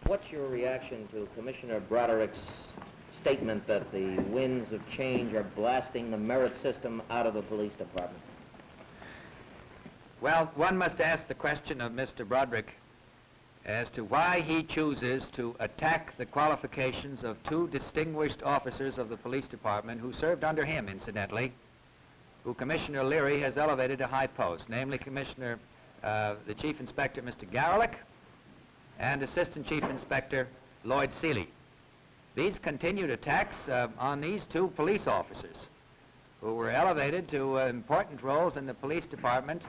What's your reaction to Commissioner Broderick's statement that the winds of change are blasting the merit system out of the police department? Well, one must ask the question of Mr. Broderick as to why he chooses to attack the qualifications of two distinguished officers of the police department who served under him, incidentally, who Commissioner Leary has elevated to high post, namely the Chief Inspector, Mr. Garelick, and Assistant Chief Inspector Lloyd Sealy. These continued attacks on these two police officers who were elevated to important roles in the police department,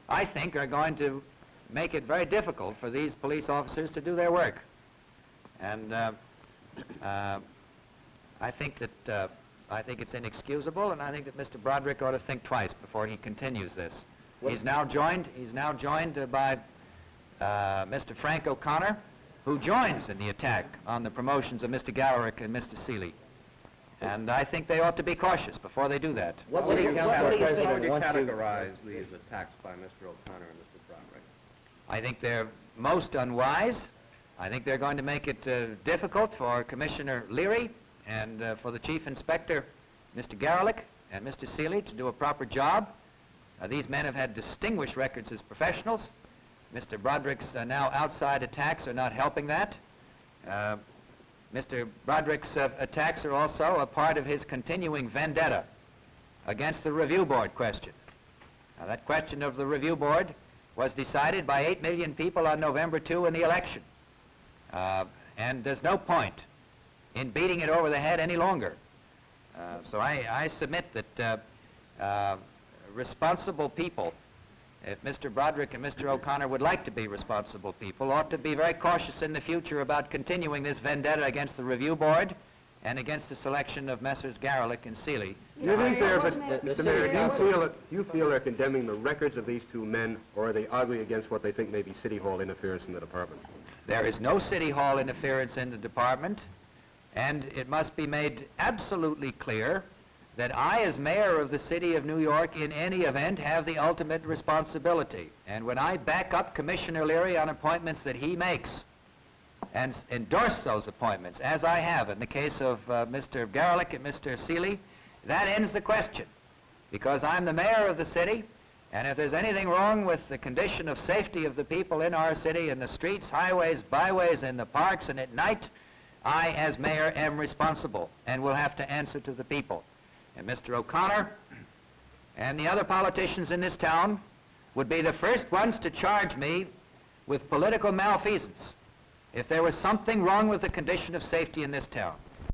I think are going to make it very difficult for these police officers to do their work. And I think it's inexcusable, and I think that Mr. Broderick ought to think twice before he continues this. He's now joined by Mr. Frank O'Connor, who joins in the attack on the promotions of Mr. Garelick and Mr. Sealy. And I think they ought to be cautious before they do that. How would you categorize these attacks by Mr. O'Connor and Mr. Broderick? I think they're most unwise. I think they're going to make it difficult for Commissioner Leary and for the Chief Inspector, Mr. Garelick and Mr. Sealy, to do a proper job. These men have had distinguished records as professionals. Mr. Broderick's now outside attacks are not helping that. Mr. Broderick's attacks are also a part of his continuing vendetta against the review board question. Now, that question of the review board was decided by 8 million people on November 2 in the election. And there's no point in beating it over the head any longer. So I submit that responsible people, if Mr. Broderick and Mr. O'Connor would like to be responsible people, ought to be very cautious in the future about continuing this vendetta against the review board and against the selection of Messrs. Garelick and Sealy. Do you think Mr. Mayor, do you feel they're condemning the records of these two men, or are they arguing against what they think may be City Hall interference in the department? There is no City Hall interference in the department, and it must be made absolutely clear that I, as mayor of the city of New York, in any event, have the ultimate responsibility. And when I back up Commissioner Leary on appointments that he makes and endorse those appointments, as I have in the case of Mr. Garelick and Mr. Sealy, that ends the question. Because I'm the mayor of the city, and if there's anything wrong with the condition of safety of the people in our city, in the streets, highways, byways, in the parks, and at night, I, as mayor, am responsible and will have to answer to the people. And Mr. O'Connor and the other politicians in this town would be the first ones to charge me with political malfeasance if there was something wrong with the condition of safety in this town.